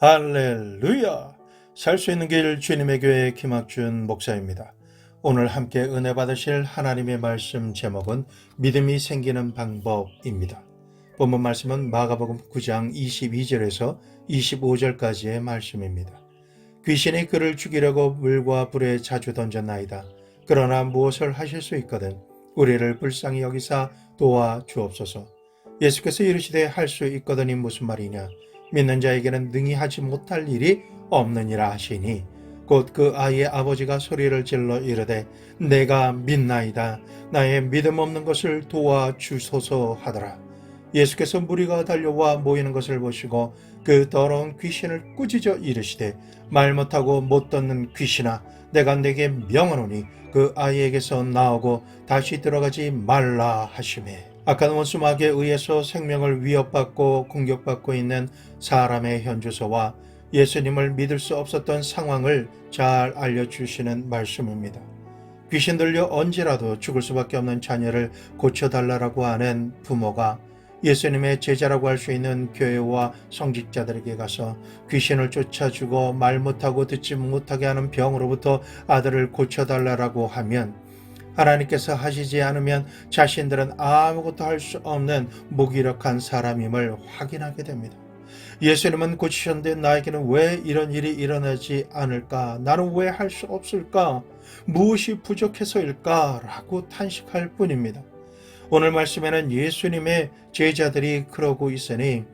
할렐루야! 살 수 있는 길 주님의 교회 김학준 목사입니다. 오늘 함께 은혜 받으실 하나님의 말씀 제목은 믿음이 생기는 방법입니다. 본문 말씀은 마가복음 9장 22절에서 25절까지의 말씀입니다. 귀신이 그를 죽이려고 물과 불에 자주 던졌나이다. 그러나 무엇을 하실 수 있거든 우리를 불쌍히 여기사 도와주옵소서. 예수께서 이르시되 할 수 있거든이 무슨 말이냐? 믿는 자에게는 능히 하지 못할 일이 없느니라 하시니 곧 그 아이의 아버지가 소리를 질러 이르되 내가 믿나이다. 나의 믿음 없는 것을 도와주소서 하더라. 예수께서 무리가 달려와 모이는 것을 보시고 그 더러운 귀신을 꾸짖어 이르시되 말 못하고 못 듣는 귀신아, 내가 내게 명하노니 그 아이에게서 나오고 다시 들어가지 말라 하시매. 악한 원수마귀에 의해서 생명을 위협받고 공격받고 있는 사람의 현주소와 예수님을 믿을 수 없었던 상황을 잘 알려주시는 말씀입니다. 귀신 들려 언제라도 죽을 수밖에 없는 자녀를 고쳐달라고 하는 부모가 예수님의 제자라고 할 수 있는 교회와 성직자들에게 가서 귀신을 쫓아주고 말 못하고 듣지 못하게 하는 병으로부터 아들을 고쳐달라고 하면 하나님께서 하시지 않으면 자신들은 아무것도 할 수 없는 무기력한 사람임을 확인하게 됩니다. 예수님은 고치셨는데 나에게는 왜 이런 일이 일어나지 않을까? 나는 왜 할 수 없을까? 무엇이 부족해서일까? 라고 탄식할 뿐입니다. 오늘 말씀에는 예수님의 제자들이 그러고 있으니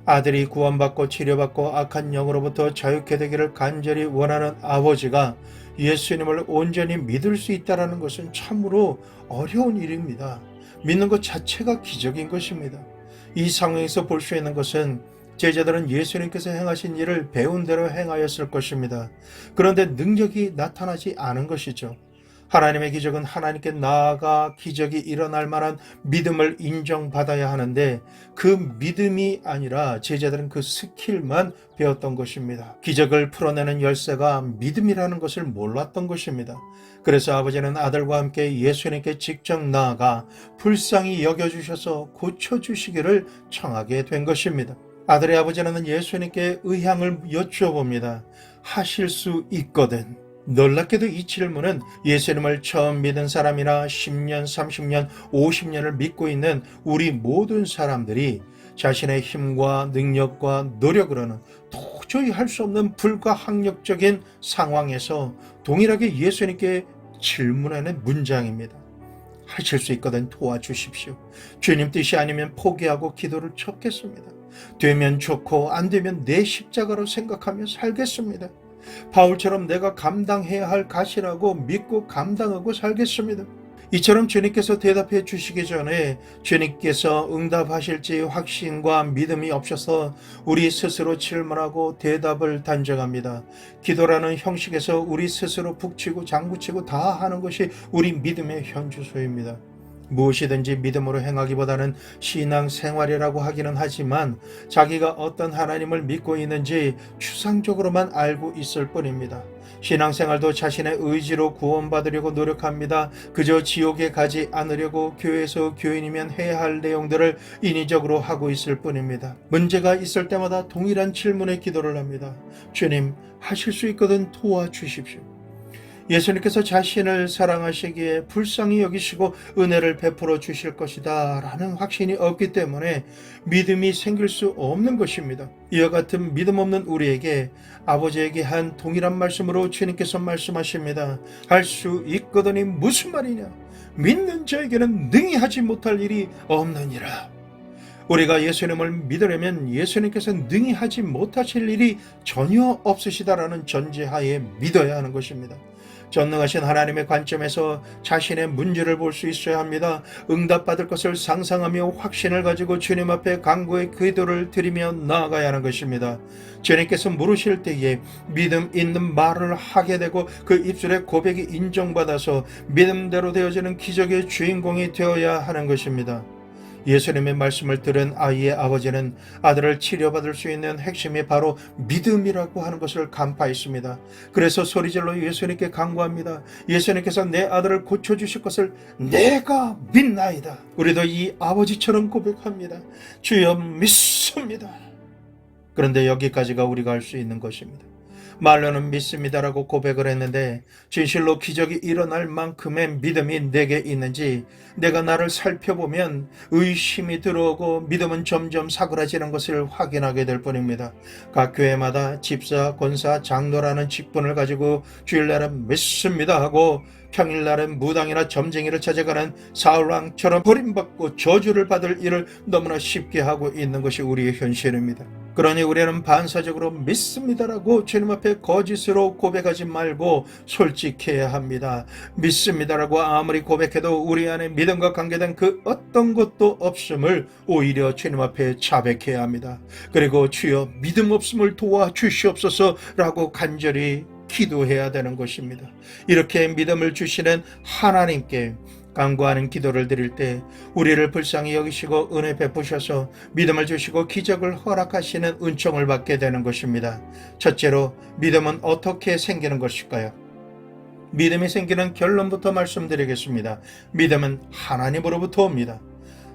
아들이 구원받고 치료받고 악한 영으로부터 자유케 되기를 간절히 원하는 아버지가 예수님을 온전히 믿을 수 있다는 것은 참으로 어려운 일입니다. 믿는 것 자체가 기적인 것입니다. 이 상황에서 볼 수 있는 것은 제자들은 예수님께서 행하신 일을 배운 대로 행하였을 것입니다. 그런데 능력이 나타나지 않은 것이죠. 하나님의 기적은 하나님께 나아가 기적이 일어날 만한 믿음을 인정받아야 하는데 그 믿음이 아니라 제자들은 그 스킬만 배웠던 것입니다. 기적을 풀어내는 열쇠가 믿음이라는 것을 몰랐던 것입니다. 그래서 아버지는 아들과 함께 예수님께 직접 나아가 불쌍히 여겨주셔서 고쳐주시기를 청하게 된 것입니다. 아들의 아버지는 예수님께 의향을 여쭈어봅니다. 하실 수 있거든. 놀랍게도 이 질문은 예수님을 처음 믿은 사람이나 10년, 30년, 50년을 믿고 있는 우리 모든 사람들이 자신의 힘과 능력과 노력으로는 도저히 할 수 없는 불가항력적인 상황에서 동일하게 예수님께 질문하는 문장입니다. 하실 수 있거든 도와주십시오. 주님 뜻이 아니면 포기하고 기도를 쳤겠습니다. 되면 좋고 안 되면 내 십자가로 생각하며 살겠습니다. 바울처럼 내가 감당해야 할 가시라고 믿고 감당하고 살겠습니다. 이처럼 주님께서 대답해 주시기 전에 주님께서 응답하실지 확신과 믿음이 없어서 우리 스스로 질문하고 대답을 단정합니다. 기도라는 형식에서 우리 스스로 북치고 장구치고 다 하는 것이 우리 믿음의 현주소입니다. 무엇이든지 믿음으로 행하기보다는 신앙생활이라고 하기는 하지만 자기가 어떤 하나님을 믿고 있는지 추상적으로만 알고 있을 뿐입니다. 신앙생활도 자신의 의지로 구원받으려고 노력합니다. 그저 지옥에 가지 않으려고 교회에서 교인이면 해야 할 내용들을 인위적으로 하고 있을 뿐입니다. 문제가 있을 때마다 동일한 질문에 기도를 합니다. 주님, 하실 수 있거든 도와주십시오. 예수님께서 자신을 사랑하시기에 불쌍히 여기시고 은혜를 베풀어 주실 것이다 라는 확신이 없기 때문에 믿음이 생길 수 없는 것입니다. 이와 같은 믿음 없는 우리에게 아버지에게 한 동일한 말씀으로 주님께서 말씀하십니다. 할 수 있거든이 무슨 말이냐? 믿는 자에게는 능히 하지 못할 일이 없느니라. 우리가 예수님을 믿으려면 예수님께서 능히 하지 못하실 일이 전혀 없으시다라는 전제하에 믿어야 하는 것입니다. 전능하신 하나님의 관점에서 자신의 문제를 볼 수 있어야 합니다. 응답받을 것을 상상하며 확신을 가지고 주님 앞에 간구의 기도를 드리며 나아가야 하는 것입니다. 주님께서 물으실 때에 믿음 있는 말을 하게 되고 그 입술의 고백이 인정받아서 믿음대로 되어지는 기적의 주인공이 되어야 하는 것입니다. 예수님의 말씀을 들은 아이의 아버지는 아들을 치료받을 수 있는 핵심이 바로 믿음이라고 하는 것을 간파했습니다. 그래서 소리질러 예수님께 간구합니다. 예수님께서 내 아들을 고쳐주실 것을 내가 믿나이다. 우리도 이 아버지처럼 고백합니다. 주여 믿습니다. 그런데 여기까지가 우리가 할 수 있는 것입니다. 말로는 믿습니다라고 고백을 했는데 진실로 기적이 일어날 만큼의 믿음이 내게 있는지 내가 나를 살펴보면 의심이 들어오고 믿음은 점점 사그라지는 것을 확인하게 될 뿐입니다. 각 교회마다 집사, 권사, 장로라는 직분을 가지고 주일날은 믿습니다 하고 평일날은 무당이나 점쟁이를 찾아가는 사울왕처럼 버림받고 저주를 받을 일을 너무나 쉽게 하고 있는 것이 우리의 현실입니다. 그러니 우리는 반사적으로 믿습니다라고 주님 앞에 거짓으로 고백하지 말고 솔직해야 합니다. 믿습니다라고 아무리 고백해도 우리 안에 믿음과 관계된 그 어떤 것도 없음을 오히려 주님 앞에 자백해야 합니다. 그리고 주여 믿음 없음을 도와주시옵소서라고 간절히 기도해야 되는 것입니다. 이렇게 믿음을 주시는 하나님께 간구하는 기도를 드릴 때 우리를 불쌍히 여기시고 은혜 베푸셔서 믿음을 주시고 기적을 허락하시는 은총을 받게 되는 것입니다. 첫째로 믿음은 어떻게 생기는 것일까요? 믿음이 생기는 결론부터 말씀드리겠습니다. 믿음은 하나님으로부터 옵니다.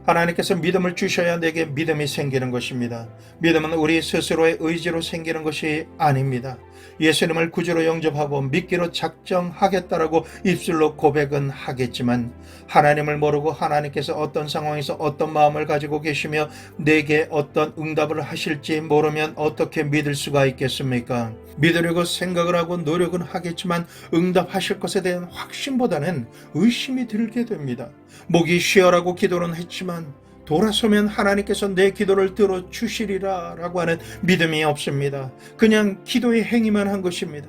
하나님께서 믿음을 주셔야 내게 믿음이 생기는 것입니다. 믿음은 우리 스스로의 의지로 생기는 것이 아닙니다. 예수님을 구주로 영접하고 믿기로 작정하겠다라고 입술로 고백은 하겠지만 하나님을 모르고 하나님께서 어떤 상황에서 어떤 마음을 가지고 계시며 내게 어떤 응답을 하실지 모르면 어떻게 믿을 수가 있겠습니까? 믿으려고 생각을 하고 노력은 하겠지만 응답하실 것에 대한 확신보다는 의심이 들게 됩니다. 목이 쉬어라고 기도는 했지만 돌아서면 하나님께서 내 기도를 들어주시리라 라고 하는 믿음이 없습니다. 그냥 기도의 행위만 한 것입니다.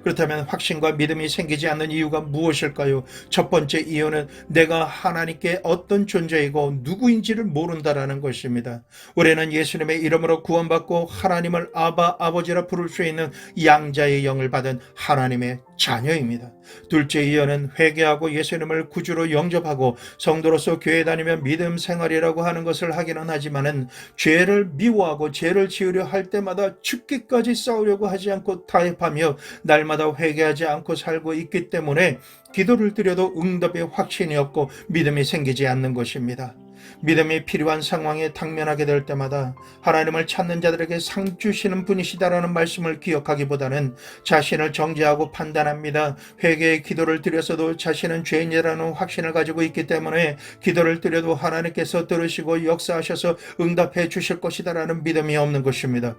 그렇다면 확신과 믿음이 생기지 않는 이유가 무엇일까요? 첫 번째 이유는 내가 하나님께 어떤 존재이고 누구인지를 모른다라는 것입니다. 우리는 예수님의 이름으로 구원받고 하나님을 아바, 아버지라 부를 수 있는 양자의 영을 받은 하나님의 자녀입니다. 둘째 이유는 회개하고 예수님을 구주로 영접하고 성도로서 교회 다니며 믿음 생활이라고 하는 것을 하기는 하지만은 죄를 미워하고 죄를 지으려 할 때마다 죽기까지 싸우려고 하지 않고 타협하며 날마다 회개하지 않고 살고 있기 때문에 기도를 드려도 응답의 확신이 없고 믿음이 생기지 않는 것입니다. 믿음이 필요한 상황에 당면하게 될 때마다 하나님을 찾는 자들에게 상 주시는 분이시다라는 말씀을 기억하기보다는 자신을 정죄하고 판단합니다. 회개의 기도를 드려서도 자신은 죄인이라는 확신을 가지고 있기 때문에 기도를 드려도 하나님께서 들으시고 역사하셔서 응답해 주실 것이다라는 믿음이 없는 것입니다.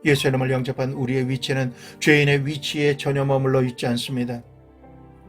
예수님을 영접한 우리의 위치는 죄인의 위치에 전혀 머물러 있지 않습니다.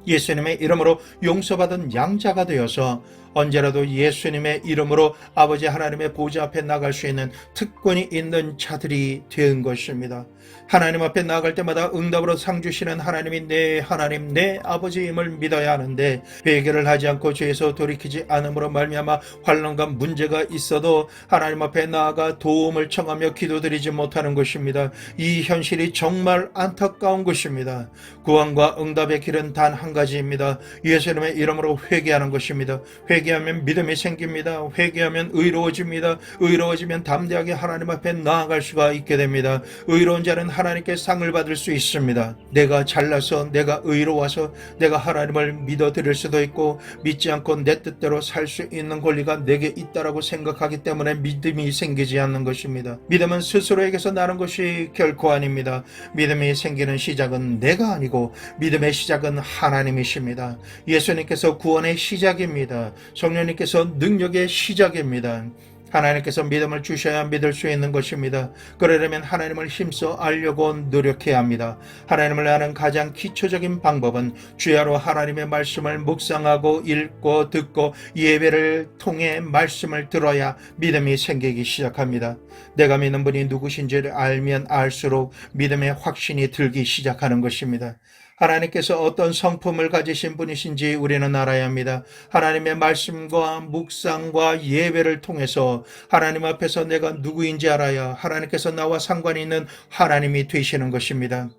예수님의 이름으로 용서받은 양자가 되어서 언제라도 예수님의 이름으로 아버지 하나님의 보좌 앞에 나갈 수 있는 특권이 있는 자들이 된 것입니다. 하나님 앞에 나갈 때마다 응답으로 상 주시는 하나님이 내 하나님 내 아버지임을 믿어야 하는데 회개를 하지 않고 죄에서 돌이키지 않음으로 말미암아 환난과 문제가 있어도 하나님 앞에 나아가 도움을 청하며 기도드리지 못하는 것입니다. 이 현실이 정말 안타까운 것입니다. 구원과 응답의 길은 단 한 가지입니다. 예수님의 이름으로 회개하는 것입니다. 회개하면 믿음이 생깁니다. 회개하면 의로워집니다. 의로워지면 담대하게 하나님 앞에 나아갈 수가 있게 됩니다. 의로운 자는 하나님께 상을 받을 수 있습니다. 내가 잘나서 내가 의로워서 내가 하나님을 믿어드릴 수도 있고 믿지 않고 내 뜻대로 살 수 있는 권리가 내게 있다라고 생각하기 때문에 믿음이 생기지 않는 것입니다. 믿음은 스스로에게서 나는 것이 결코 아닙니다. 믿음이 생기는 시작은 내가 아니고 믿음의 시작은 하나님이십니다. 예수님께서 구원의 시작입니다. 성령님께서 능력의 시작입니다. 하나님께서 믿음을 주셔야 믿을 수 있는 것입니다. 그러려면 하나님을 힘써 알려고 노력해야 합니다. 하나님을 아는 가장 기초적인 방법은 주야로 하나님의 말씀을 묵상하고 읽고 듣고 예배를 통해 말씀을 들어야 믿음이 생기기 시작합니다. 내가 믿는 분이 누구신지를 알면 알수록 믿음의 확신이 들기 시작하는 것입니다. 하나님께서 어떤 성품을 가지신 분이신지 우리는 알아야 합니다. 하나님의 말씀과 묵상과 예배를 통해서 하나님 앞에서 내가 누구인지 알아야 하나님께서 나와 상관이 있는 하나님이 되시는 것입니다.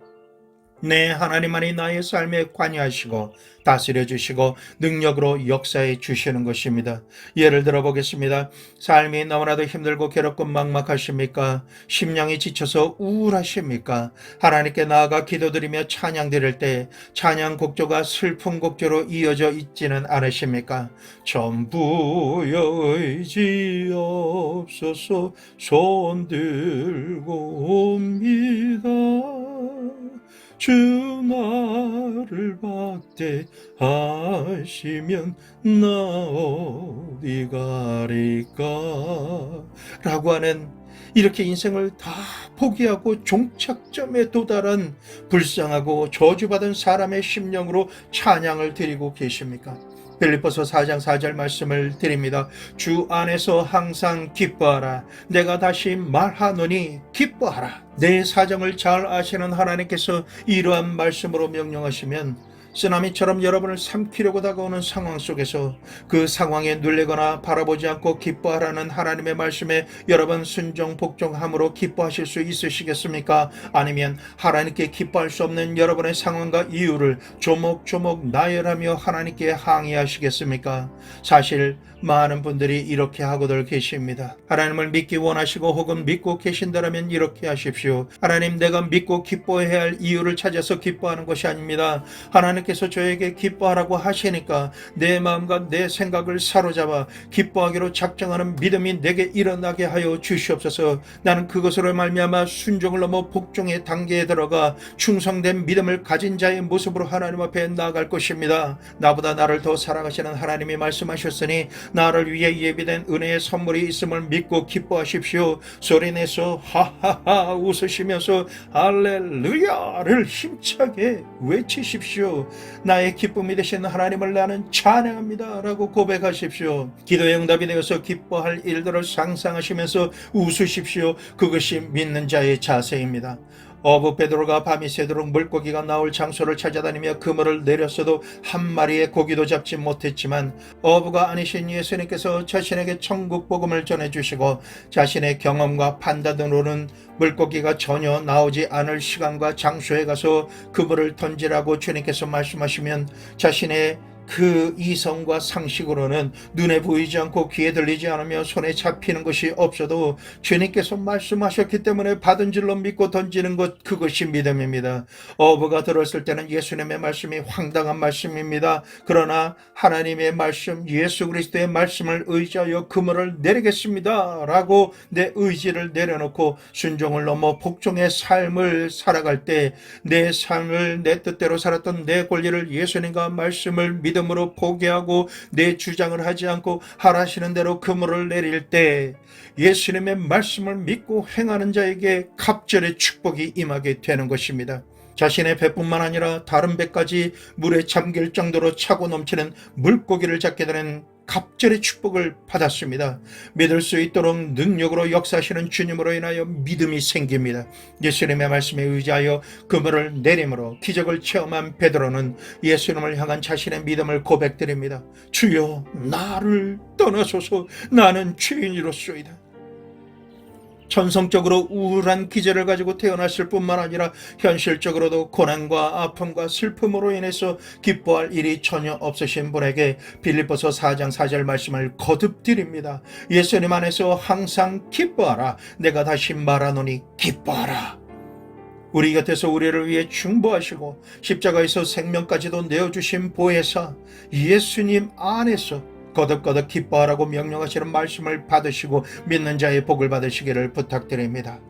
네, 하나님만이 나의 삶에 관여하시고 다스려 주시고 능력으로 역사해 주시는 것입니다. 예를 들어 보겠습니다. 삶이 너무나도 힘들고 괴롭고 막막하십니까? 심령이 지쳐서 우울하십니까? 하나님께 나아가 기도드리며 찬양 드릴 때 찬양 곡조가 슬픈 곡조로 이어져 있지는 않으십니까? 전부여 의지없소서 손 들고 옵니다. 주 나를 박대하시면 나 어디 가리까 라고 하는, 이렇게 인생을 다 포기하고 종착점에 도달한 불쌍하고 저주받은 사람의 심령으로 찬양을 드리고 계십니까? 빌립보서 4장 4절 말씀을 드립니다. 주 안에서 항상 기뻐하라. 내가 다시 말하노니 기뻐하라. 내 사정을 잘 아시는 하나님께서 이러한 말씀으로 명령하시면 쓰나미처럼 여러분을 삼키려고 다가오는 상황 속에서 그 상황에 눌리거나 바라보지 않고 기뻐하라는 하나님의 말씀에 여러분 순종 복종함으로 기뻐하실 수 있으시겠습니까? 아니면 하나님께 기뻐할 수 없는 여러분의 상황과 이유를 조목조목 나열하며 하나님께 항의하시겠습니까? 사실 많은 분들이 이렇게 하고들 계십니다. 하나님을 믿기 원하시고 혹은 믿고 계신다면 이렇게 하십시오. 하나님, 내가 믿고 기뻐해야 할 이유를 찾아서 기뻐하는 것이 아닙니다. 하나님께서 저에게 기뻐하라고 하시니까 내 마음과 내 생각을 사로잡아 기뻐하기로 작정하는 믿음이 내게 일어나게 하여 주시옵소서. 나는 그것으로 말미암아 순종을 넘어 복종의 단계에 들어가 충성된 믿음을 가진 자의 모습으로 하나님 앞에 나아갈 것입니다. 나보다 나를 더 사랑하시는 하나님이 말씀하셨으니 나를 위해 예비된 은혜의 선물이 있음을 믿고 기뻐하십시오. 소리내서 하하하 웃으시면서 할렐루야를 힘차게 외치십시오. 나의 기쁨이 되신 하나님을 나는 찬양합니다 라고 고백하십시오. 기도의 응답이 되어서 기뻐할 일들을 상상하시면서 웃으십시오. 그것이 믿는 자의 자세입니다. 어부 베드로가 밤이 새도록 물고기가 나올 장소를 찾아다니며 그물을 내렸어도 한 마리의 고기도 잡지 못했지만 어부가 아니신 예수님께서 자신에게 천국 복음을 전해주시고 자신의 경험과 판단으로는 물고기가 전혀 나오지 않을 시간과 장소에 가서 그물을 던지라고 주님께서 말씀하시면 자신의 그 이성과 상식으로는 눈에 보이지 않고 귀에 들리지 않으며 손에 잡히는 것이 없어도 주님께서 말씀하셨기 때문에 받은 줄로 믿고 던지는 것, 그것이 믿음입니다. 어부가 들었을 때는 예수님의 말씀이 황당한 말씀입니다. 그러나 하나님의 말씀, 예수 그리스도의 말씀을 의지하여 그물을 내리겠습니다 라고 내 의지를 내려놓고 순종을 넘어 복종의 삶을 살아갈 때 내 삶을 내 뜻대로 살았던 내 권리를 예수님과 말씀을 믿음으로 포기하고 내 주장을 하지 않고 하라시는 대로 그물을 내릴 때 예수님의 말씀을 믿고 행하는 자에게 갑절의 축복이 임하게 되는 것입니다. 자신의 배뿐만 아니라 다른 배까지 물에 잠길 정도로 차고 넘치는 물고기를 잡게 되는 갑절의 축복을 받았습니다. 믿을 수 있도록 능력으로 역사하시는 주님으로 인하여 믿음이 생깁니다. 예수님의 말씀에 의지하여 그물을 내림으로 기적을 체험한 베드로는 예수님을 향한 자신의 믿음을 고백드립니다. 주여, 나를 떠나소서. 나는 죄인이로소이다. 천성적으로 우울한 기질을 가지고 태어났을 뿐만 아니라 현실적으로도 고난과 아픔과 슬픔으로 인해서 기뻐할 일이 전혀 없으신 분에게 빌립보서 4장 4절 말씀을 거듭 드립니다. 예수님 안에서 항상 기뻐하라. 내가 다시 말하노니 기뻐하라. 우리 곁에서 우리를 위해 중보하시고 십자가에서 생명까지도 내어주신 보혜사 예수님 안에서 거듭거듭 기뻐하라고 명령하시는 말씀을 받으시고 믿는 자의 복을 받으시기를 부탁드립니다.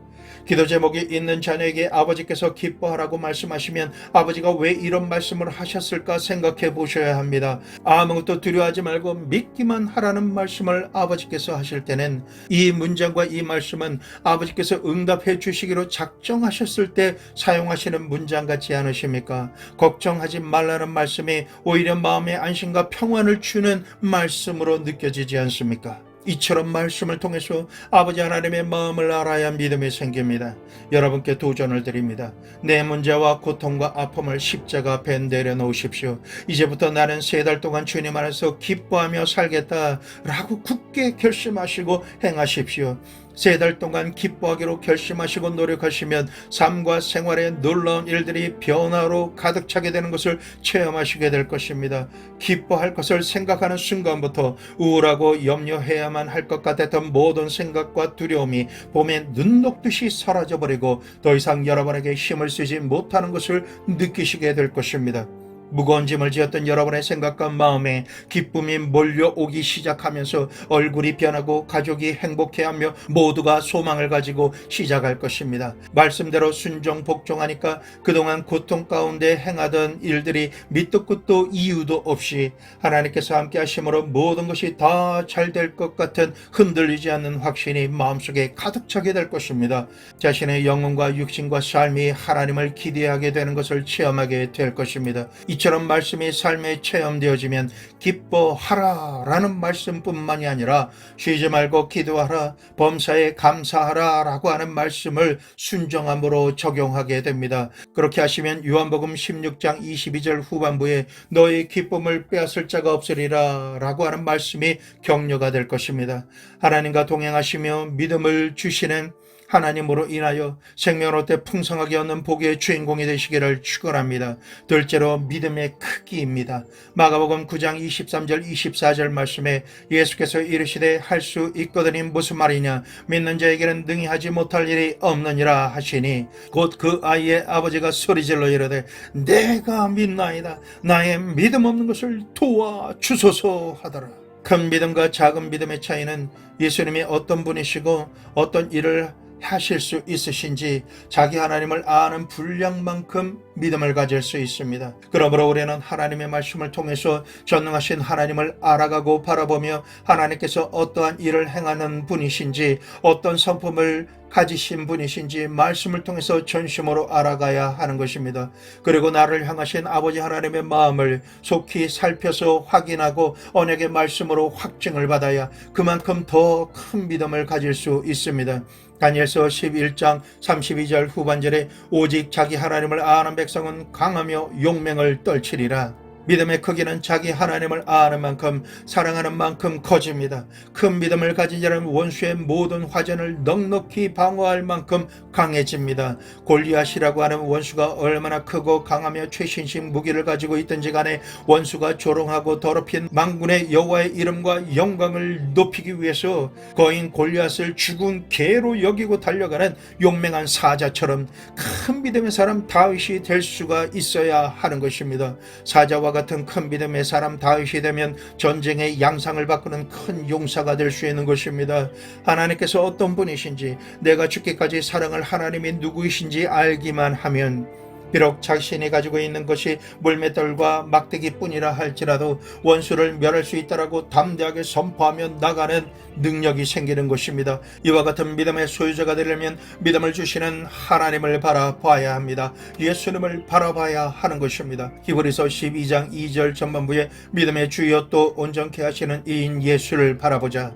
기도 제목이 있는 자녀에게 아버지께서 기뻐하라고 말씀하시면 아버지가 왜 이런 말씀을 하셨을까 생각해 보셔야 합니다. 아무것도 두려워하지 말고 믿기만 하라는 말씀을 아버지께서 하실 때는 이 문장과 이 말씀은 아버지께서 응답해 주시기로 작정하셨을 때 사용하시는 문장 같지 않으십니까? 걱정하지 말라는 말씀이 오히려 마음의 안심과 평안을 주는 말씀으로 느껴지지 않습니까? 이처럼 말씀을 통해서 아버지 하나님의 마음을 알아야 믿음이 생깁니다. 여러분께 도전을 드립니다. 내 문제와 고통과 아픔을 십자가 앞에 내려놓으십시오. 이제부터 나는 3달 동안 주님 안에서 기뻐하며 살겠다라고 굳게 결심하시고 행하십시오. 3달 동안 기뻐하기로 결심하시고 노력하시면 삶과 생활에 놀라운 일들이 변화로 가득 차게 되는 것을 체험하시게 될 것입니다. 기뻐할 것을 생각하는 순간부터 우울하고 염려해야만 할 것 같았던 모든 생각과 두려움이 봄에 눈 녹듯이 사라져버리고 더 이상 여러분에게 힘을 쓰지 못하는 것을 느끼시게 될 것입니다. 무거운 짐을 지었던 여러분의 생각과 마음에 기쁨이 몰려오기 시작하면서 얼굴이 변하고 가족이 행복해하며 모두가 소망을 가지고 시작할 것입니다. 말씀대로 순종 복종하니까 그동안 고통 가운데 행하던 일들이 밑도 끝도 이유도 없이 하나님께서 함께 하심으로 모든 것이 다 잘 될 것 같은 흔들리지 않는 확신이 마음속에 가득 차게 될 것입니다. 자신의 영혼과 육신과 삶이 하나님을 기대하게 되는 것을 체험하게 될 것입니다. 이처럼 말씀이 삶에 체험되어지면 기뻐하라 라는 말씀뿐만이 아니라 쉬지 말고 기도하라, 범사에 감사하라 라고 하는 말씀을 순종함으로 적용하게 됩니다. 그렇게 하시면 요한복음 16장 22절 후반부에 너의 기쁨을 빼앗을 자가 없으리라 라고 하는 말씀이 격려가 될 것입니다. 하나님과 동행하시며 믿음을 주시는 하나님으로 인하여 생명을 얻되 풍성하게 얻는 복의 주인공이 되시기를 축원합니다. 둘째로 믿음의 크기입니다. 마가복음 9장 23절 24절 말씀에 예수께서 이르시되 할 수 있거든이 무슨 말이냐, 믿는 자에게는 능히 하지 못할 일이 없느니라 하시니 곧 그 아이의 아버지가 소리질러 이르되 내가 믿나이다, 나의 믿음 없는 것을 도와주소서 하더라. 큰 믿음과 작은 믿음의 차이는 예수님이 어떤 분이시고 어떤 일을 하실 수 있으신지 자기 하나님을 아는 분량만큼 믿음을 가질 수 있습니다. 그러므로 우리는 하나님의 말씀을 통해서 전능하신 하나님을 알아가고 바라보며 하나님께서 어떠한 일을 행하는 분이신지, 어떤 성품을 가지신 분이신지 말씀을 통해서 전심으로 알아가야 하는 것입니다. 그리고 나를 향하신 아버지 하나님의 마음을 속히 살펴서 확인하고 언약의 말씀으로 확증을 받아야 그만큼 더 큰 믿음을 가질 수 있습니다. 다니엘서 11장 32절 후반절에 오직 자기 하나님을 아는 백성은 강하며 용맹을 떨치리라. 믿음의 크기는 자기 하나님을 아는 만큼, 사랑하는 만큼 커집니다. 큰 믿음을 가진 자는 원수의 모든 화전을 넉넉히 방어할 만큼 강해집니다. 골리앗이라고 하는 원수가 얼마나 크고 강하며 최신식 무기를 가지고 있든지 간에 원수가 조롱하고 더럽힌 만군의 여호와의 이름과 영광을 높이기 위해서 거인 골리앗을 죽은 개로 여기고 달려가는 용맹한 사자처럼 큰 믿음의 사람 다윗이 될 수가 있어야 하는 것입니다. 사자와 같은 큰 믿음의 사람 다윗이 되면 전쟁의 양상을 바꾸는 큰 용사가 될 수 있는 것입니다. 하나님께서 어떤 분이신지, 내가 죽기까지 사랑할 하나님이 누구이신지 알기만 하면 비록 자신이 가지고 있는 것이 물맷돌과 막대기뿐이라 할지라도 원수를 멸할 수 있다라고 담대하게 선포하며 나가는 능력이 생기는 것입니다. 이와 같은 믿음의 소유자가 되려면 믿음을 주시는 하나님을 바라봐야 합니다. 예수님을 바라봐야 하는 것입니다. 히브리서 12장 2절 전반부에 믿음의 주여 또 온전케 하시는 이인 예수를 바라보자.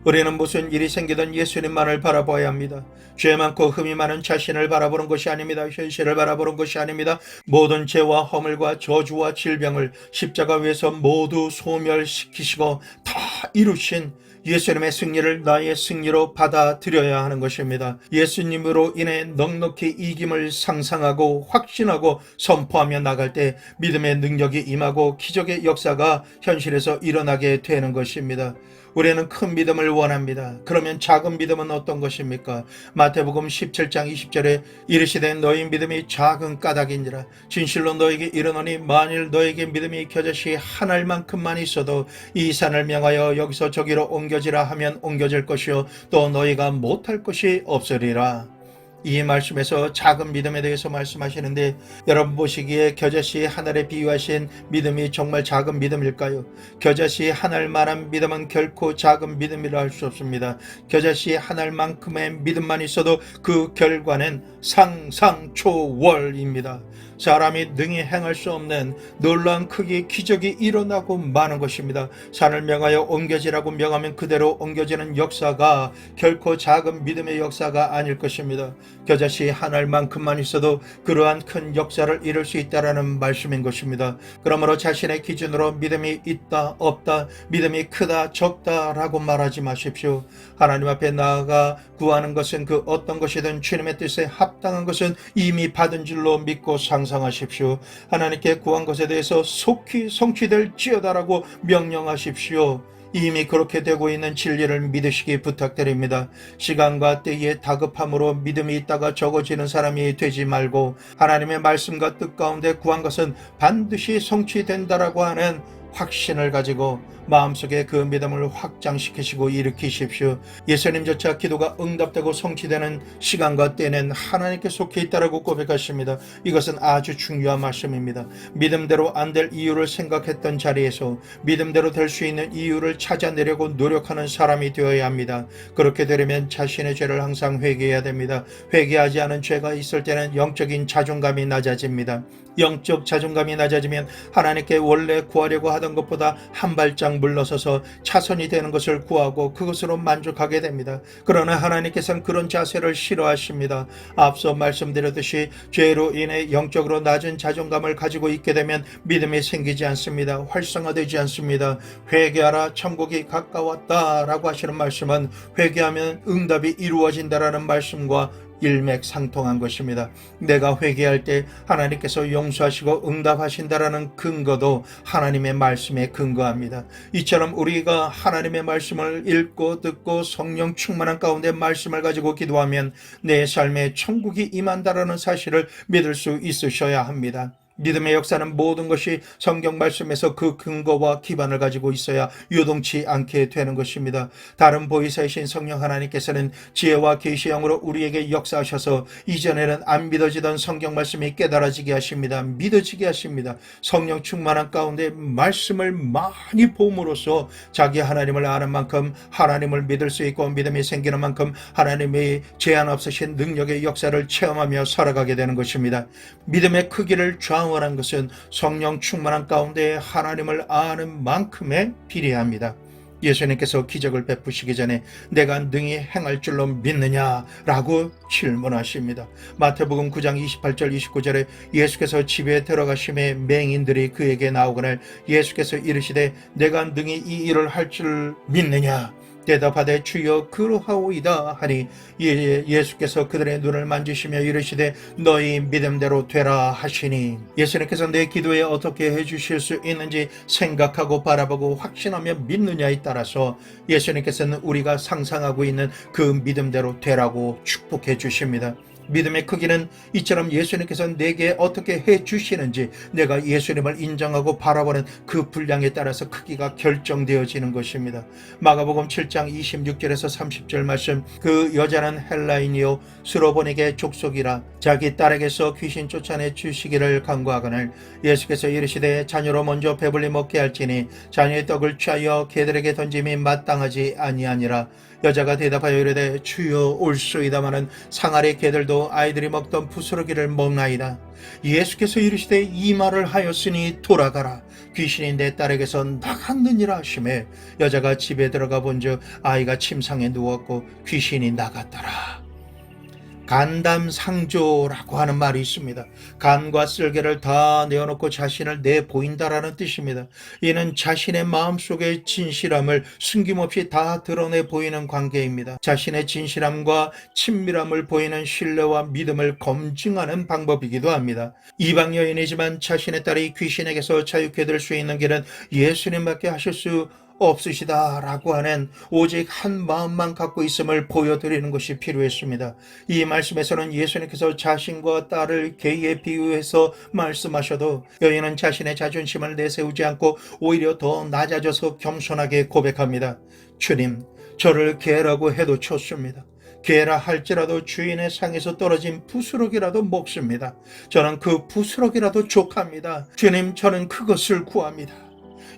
우리는 무슨 일이 생기든 예수님만을 바라봐야 합니다. 죄 많고 흠이 많은 자신을 바라보는 것이 아닙니다. 현실을 바라보는 것이 아닙니다. 모든 죄와 허물과 저주와 질병을 십자가 위에서 모두 소멸시키시고 다 이루신 예수님의 승리를 나의 승리로 받아들여야 하는 것입니다. 예수님으로 인해 넉넉히 이김을 상상하고 확신하고 선포하며 나갈 때 믿음의 능력이 임하고 기적의 역사가 현실에서 일어나게 되는 것입니다. 우리는 큰 믿음을 원합니다. 그러면 작은 믿음은 어떤 것입니까? 마태복음 17장 20절에 이르시되 너희 믿음이 작은 까닭이니라. 진실로 너에게 이르노니 만일 너에게 믿음이 겨자씨 한 알만큼만 있어도 이 산을 명하여 여기서 저기로 옮겨지라 하면 옮겨질 것이요 또 너희가 못할 것이 없으리라. 이 말씀에서 작은 믿음에 대해서 말씀하시는데, 여러분 보시기에 겨자씨 한 알에 비유하신 믿음이 정말 작은 믿음일까요? 겨자씨 한 알만한 믿음은 결코 작은 믿음이라 할 수 없습니다. 겨자씨 한 알만큼의 믿음만 있어도 그 결과는 상상초월입니다. 사람이 능히 행할 수 없는 놀라운 크기의 기적이 일어나고 마는 것입니다. 산을 명하여 옮겨지라고 명하면 그대로 옮겨지는 역사가 결코 작은 믿음의 역사가 아닐 것입니다. 겨자씨 한 알만큼만 있어도 그러한 큰 역사를 이룰 수 있다라는 말씀인 것입니다. 그러므로 자신의 기준으로 믿음이 있다 없다, 믿음이 크다 적다 라고 말하지 마십시오. 하나님 앞에 나아가 구하는 것은 그 어떤 것이든 주님의 뜻에 합당한 것은 이미 받은 줄로 믿고 상상하십시오. 하나님께 구한 것에 대해서 속히 성취될지어다라고 명령하십시오. 이미 그렇게 되고 있는 진리를 믿으시기 부탁드립니다. 시간과 때에 다급함으로 믿음이 있다가 적어지는 사람이 되지 말고 하나님의 말씀과 뜻 가운데 구한 것은 반드시 성취된다라고 하는 확신을 가지고 마음속에 그 믿음을 확장시키시고 일으키십시오. 예수님조차 기도가 응답되고 성취되는 시간과 때는 하나님께 속해 있다라고 고백하십니다. 이것은 아주 중요한 말씀입니다. 믿음대로 안 될 이유를 생각했던 자리에서 믿음대로 될 수 있는 이유를 찾아내려고 노력하는 사람이 되어야 합니다. 그렇게 되려면 자신의 죄를 항상 회개해야 됩니다. 회개하지 않은 죄가 있을 때는 영적인 자존감이 낮아집니다. 영적 자존감이 낮아지면 하나님께 원래 구하려고 하던 것보다 한 발짝 물러서서 차선이 되는 것을 구하고 그것으로 만족하게 됩니다. 그러나 하나님께서는 그런 자세를 싫어하십니다. 앞서 말씀드렸듯이 죄로 인해 영적으로 낮은 자존감을 가지고 있게 되면 믿음이 생기지 않습니다. 활성화되지 않습니다. 회개하라 천국이 가까웠다라고 하시는 말씀은 회개하면 응답이 이루어진다라는 말씀과 일맥상통한 것입니다. 내가 회개할 때 하나님께서 용서하시고 응답하신다라는 근거도 하나님의 말씀에 근거합니다. 이처럼 우리가 하나님의 말씀을 읽고 듣고 성령 충만한 가운데 말씀을 가지고 기도하면 내 삶에 천국이 임한다라는 사실을 믿을 수 있으셔야 합니다. 믿음의 역사는 모든 것이 성경 말씀에서 그 근거와 기반을 가지고 있어야 요동치 않게 되는 것입니다. 다른 보이사이신 성령 하나님께서는 지혜와 계시형으로 우리에게 역사하셔서 이전에는 안 믿어지던 성경 말씀이 깨달아지게 하십니다. 믿어지게 하십니다. 성령 충만한 가운데 말씀을 많이 봄으로써 자기 하나님을 아는 만큼 하나님을 믿을 수 있고 믿음이 생기는 만큼 하나님의 제한 없으신 능력의 역사를 체험하며 살아가게 되는 것입니다. 믿음의 크기를 원한 것은 성령 충만한 가운데 하나님을 아는 만큼에 비례합니다. 예수님께서 기적을 베푸시기 전에 내가 능히 행할 줄로 믿느냐라고 질문하십니다. 마태복음 9장 28절 29절에 예수께서 집에 들어가심에 맹인들이 그에게 나오거늘 예수께서 이르시되 내가 능히 이 일을 할 줄 믿느냐 대답하되 주여 그러하오이다 하니 예수께서 그들의 눈을 만지시며 이르시되 너희 믿음대로 되라 하시니 예수님께서 내 기도에 어떻게 해주실 수 있는지 생각하고 바라보고 확신하며 믿느냐에 따라서 예수님께서는 우리가 상상하고 있는 그 믿음대로 되라고 축복해 주십니다. 믿음의 크기는 이처럼 예수님께서 내게 어떻게 해주시는지 내가 예수님을 인정하고 바라보는 그 분량에 따라서 크기가 결정되어지는 것입니다. 마가복음 7장 26절에서 30절 말씀 그 여자는 헬라인이요 스로보닉의 족속이라 자기 딸에게서 귀신 쫓아내 주시기를 간구하거늘 예수께서 이르시되 자녀로 먼저 배불리 먹게 할지니 자녀의 떡을 취하여 개들에게 던짐이 마땅하지 아니하니라. 여자가 대답하여 이르되 주여 올소이다마는 상아리 개들도 아이들이 먹던 부스러기를 먹나이다. 예수께서 이르시되 이 말을 하였으니 돌아가라. 귀신이 내 딸에게서 나갔느니라 하시매 여자가 집에 들어가 본즉 아이가 침상에 누웠고 귀신이 나갔더라. 간담상조라고 하는 말이 있습니다. 간과 쓸개를 다 내어놓고 자신을 내보인다라는 뜻입니다. 이는 자신의 마음속의 진실함을 숨김없이 다 드러내 보이는 관계입니다. 자신의 진실함과 친밀함을 보이는 신뢰와 믿음을 검증하는 방법이기도 합니다. 이방 여인이지만 자신의 딸이 귀신에게서 자유케 될 수 있는 길은 예수님밖에 하실 수 없으시다라고 하는 오직 한 마음만 갖고 있음을 보여드리는 것이 필요했습니다. 이 말씀에서는 예수님께서 자신과 딸을 개에 비유해서 말씀하셔도 여인은 자신의 자존심을 내세우지 않고 오히려 더 낮아져서 겸손하게 고백합니다. 주님, 저를 개라고 해도 좋습니다. 개라 할지라도 주인의 상에서 떨어진 부스러기라도 먹습니다. 저는 그 부스러기라도 족합니다. 주님, 저는 그것을 구합니다.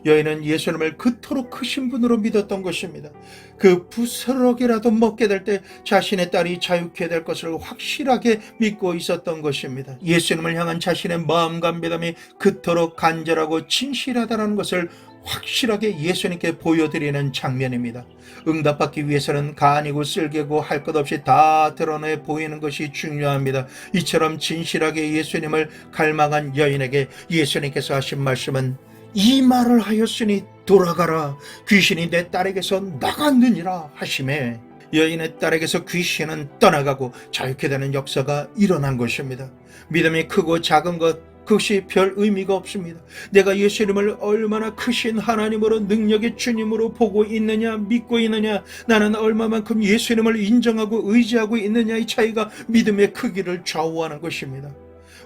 여인은 예수님을 그토록 크신 분으로 믿었던 것입니다. 그 부스러기라도 먹게 될 때 자신의 딸이 자유케 될 것을 확실하게 믿고 있었던 것입니다. 예수님을 향한 자신의 마음과 믿음이 그토록 간절하고 진실하다는 것을 확실하게 예수님께 보여드리는 장면입니다. 응답받기 위해서는 간이고 쓸개고 할 것 없이 다 드러내 보이는 것이 중요합니다. 이처럼 진실하게 예수님을 갈망한 여인에게 예수님께서 하신 말씀은 이 말을 하였으니 돌아가라, 귀신이 내 딸에게서 나갔느니라 하시매 여인의 딸에게서 귀신은 떠나가고 자유케 되는 역사가 일어난 것입니다. 믿음이 크고 작은 것, 그것이 별 의미가 없습니다. 내가 예수님을 얼마나 크신 하나님으로 능력의 주님으로 보고 있느냐, 믿고 있느냐, 나는 얼마만큼 예수님을 인정하고 의지하고 있느냐의 차이가 믿음의 크기를 좌우하는 것입니다.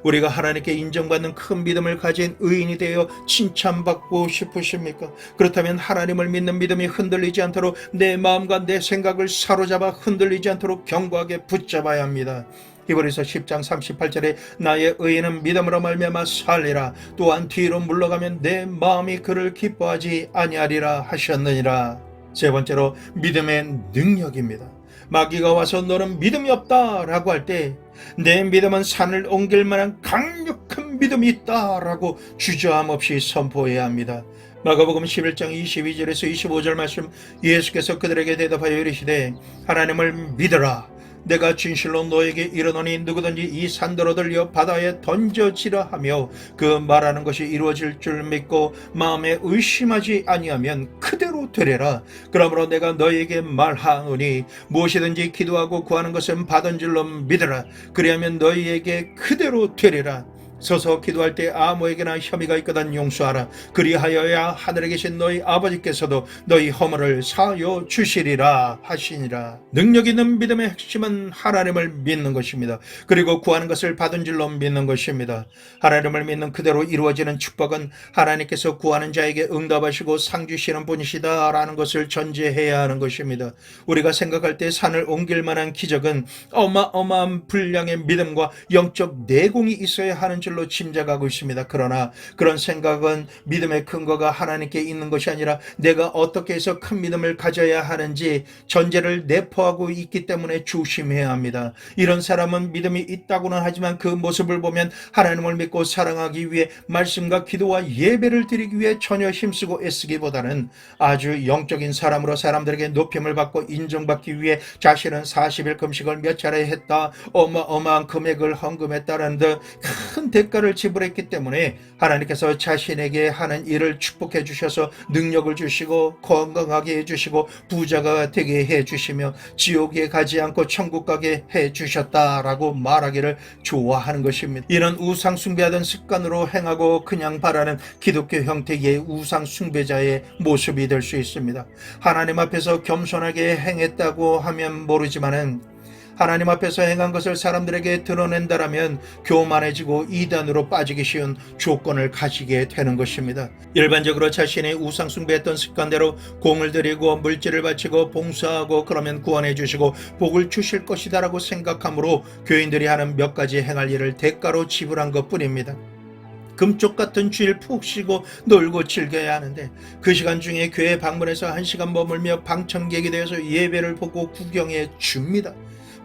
우리가 하나님께 인정받는 큰 믿음을 가진 의인이 되어 칭찬받고 싶으십니까? 그렇다면 하나님을 믿는 믿음이 흔들리지 않도록 내 마음과 내 생각을 사로잡아 흔들리지 않도록 견고하게 붙잡아야 합니다. 히브리서 10장 38절에 나의 의인은 믿음으로 말미암아 살리라, 또한 뒤로 물러가면 내 마음이 그를 기뻐하지 아니하리라 하셨느니라. 세 번째로 믿음의 능력입니다. 마귀가 와서 너는 믿음이 없다 라고 할 때 내 믿음은 산을 옮길 만한 강력한 믿음이 있다 라고 주저함 없이 선포해야 합니다. 마가복음 11장 22절에서 25절 말씀, 예수께서 그들에게 대답하여 이르시되 하나님을 믿으라, 내가 진실로 너에게 이르노니 누구든지 이 산더러 들려 바다에 던져지라 하며 그 말하는 것이 이루어질 줄 믿고 마음에 의심하지 아니하면 그대로 되리라. 그러므로 내가 너에게 말하노니 무엇이든지 기도하고 구하는 것은 받은 줄로 믿으라. 그리하면 너희에게 그대로 되리라. 서서 기도할 때 아무에게나 혐의가 있거든 용서하라. 그리하여야 하늘에 계신 너희 아버지께서도 너희 허물을 사하여 주시리라 하시니라. 능력 있는 믿음의 핵심은 하나님을 믿는 것입니다. 그리고 구하는 것을 받은 줄로 믿는 것입니다. 하나님을 믿는 그대로 이루어지는 축복은 하나님께서 구하는 자에게 응답하시고 상 주시는 분이시다라는 것을 전제해야 하는 것입니다. 우리가 생각할 때 산을 옮길 만한 기적은 어마어마한 분량의 믿음과 영적 내공이 있어야 하는 줄 로 짐작하고 있습니다. 그러나 그런 생각은 믿음의 근거가 하나님께 있는 것이 아니라 내가 어떻게 해서 큰 믿음을 가져야 하는지 전제를 내포하고 있기 때문에 조심해야 합니다. 이런 사람은 믿음이 있다고는 하지만 그 모습을 보면 하나님을 믿고 사랑하기 위해 말씀과 기도와 예배를 드리기 위해 전혀 힘쓰고 애쓰기보다는 아주 영적인 사람으로 사람들에게 높임을 받고 인정받기 위해 자신은 40일 금식을 몇 차례 했다, 어마어마한 금액을 헌금했다는 등 큰 대가를 지불했기 때문에 하나님께서 자신에게 하는 일을 축복해 주셔서 능력을 주시고 건강하게 해주시고 부자가 되게 해주시며 지옥에 가지 않고 천국 가게 해주셨다라고 말하기를 좋아하는 것입니다. 이런 우상 숭배하던 습관으로 행하고 그냥 바라는 기독교 형태의 우상 숭배자의 모습이 될 수 있습니다. 하나님 앞에서 겸손하게 행했다고 하면 모르지만은 하나님 앞에서 행한 것을 사람들에게 드러낸다라면 교만해지고 이단으로 빠지기 쉬운 조건을 가지게 되는 것입니다. 일반적으로 자신의 우상 숭배했던 습관대로 공을 들이고 물질을 바치고 봉사하고 그러면 구원해 주시고 복을 주실 것이다라고 생각하므로 교인들이 하는 몇 가지 행할 일을 대가로 지불한 것뿐입니다. 금쪽 같은 주일 푹 쉬고 놀고 즐겨야 하는데 그 시간 중에 교회 방문해서 1시간 머물며 방청객이 되어서 예배를 보고 구경해 줍니다.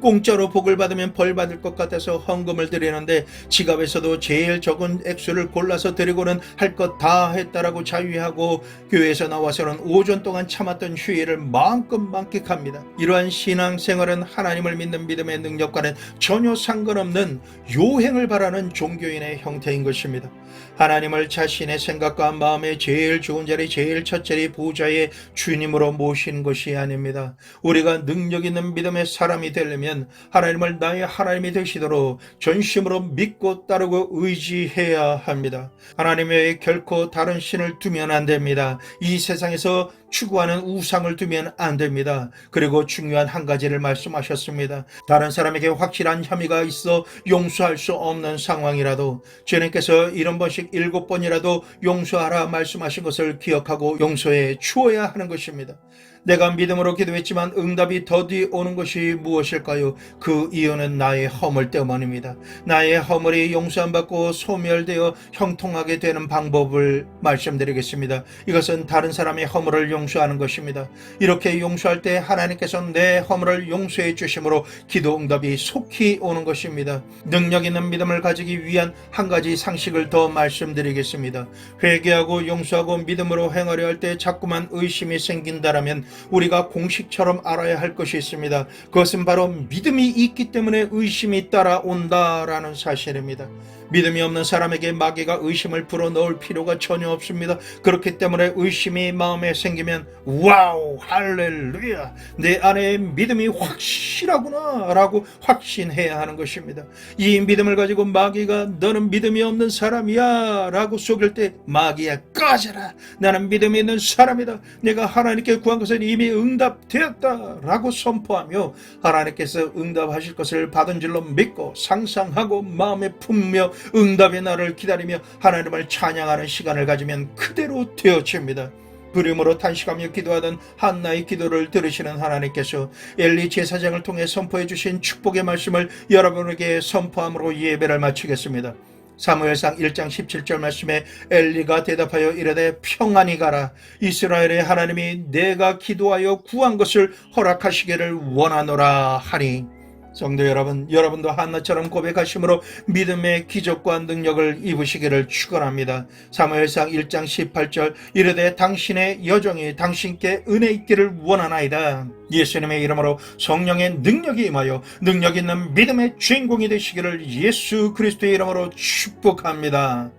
공짜로 복을 받으면 벌 받을 것 같아서 헌금을 드리는데 지갑에서도 제일 적은 액수를 골라서 드리고는 할 것 다 했다라고 자위하고 교회에서 나와서는 오전 동안 참았던 휴일을 마음껏 만끽합니다. 이러한 신앙생활은 하나님을 믿는 믿음의 능력과는 전혀 상관없는 요행을 바라는 종교인의 형태인 것입니다. 하나님을 자신의 생각과 마음의 제일 좋은 자리, 제일 첫 자리, 보좌의 주님으로 모시는 것이 아닙니다. 우리가 능력 있는 믿음의 사람이 되려면 하나님을 나의 하나님이 되시도록 전심으로 믿고 따르고 의지해야 합니다. 하나님 외에 결코 다른 신을 두면 안 됩니다. 이 세상에서 추구하는 우상을 두면 안 됩니다. 그리고 중요한 한 가지를 말씀하셨습니다. 다른 사람에게 확실한 혐의가 있어 용서할 수 없는 상황이라도 주님께서 70번씩 7번이라도 용서하라 말씀하신 것을 기억하고 용서해 주어야 하는 것입니다. 내가 믿음으로 기도했지만 응답이 더디 오는 것이 무엇일까요? 그 이유는 나의 허물 때문입니다. 나의 허물이 용서 안 받고 소멸되어 형통하게 되는 방법을 말씀드리겠습니다. 이것은 다른 사람의 허물을 용서하는 것입니다. 이렇게 용서할 때 하나님께서 내 허물을 용서해 주심으로 기도 응답이 속히 오는 것입니다. 능력 있는 믿음을 가지기 위한 한 가지 상식을 더 말씀드리겠습니다. 회개하고 용서하고 믿음으로 행하려 할 때 자꾸만 의심이 생긴다라면 우리가 공식처럼 알아야 할 것이 있습니다. 그것은 바로 믿음이 있기 때문에 의심이 따라온다라는 사실입니다. 믿음이 없는 사람에게 마귀가 의심을 불어넣을 필요가 전혀 없습니다. 그렇기 때문에 의심이 마음에 생기면 와우 할렐루야 내 안에 믿음이 확실하구나 라고 확신해야 하는 것입니다. 이 믿음을 가지고 마귀가 너는 믿음이 없는 사람이야 라고 속일 때 마귀야 꺼져라 나는 믿음이 있는 사람이다. 내가 하나님께 구한 것은 이미 응답되었다 라고 선포하며 하나님께서 응답하실 것을 받은 줄로 믿고 상상하고 마음에 품며 응답의 날을 기다리며 하나님을 찬양하는 시간을 가지면 그대로 되어집니다. 부름으로 탄식하며 기도하던 한나의 기도를 들으시는 하나님께서 엘리 제사장을 통해 선포해 주신 축복의 말씀을 여러분에게 선포함으로 예배를 마치겠습니다. 사무엘상 1장 17절 말씀에 엘리가 대답하여 이르되 평안히 가라. 이스라엘의 하나님이 내가 기도하여 구한 것을 허락하시기를 원하노라 하니. 성도 여러분, 여러분도 한나처럼 고백하심으로 믿음의 기적과 능력을 입으시기를 축원합니다. 사무엘상 1장 18절 이르되 당신의 여종이 당신께 은혜 있기를 원하나이다. 예수님의 이름으로 성령의 능력이 임하여 능력 있는 믿음의 주인공이 되시기를 예수 그리스도의 이름으로 축복합니다.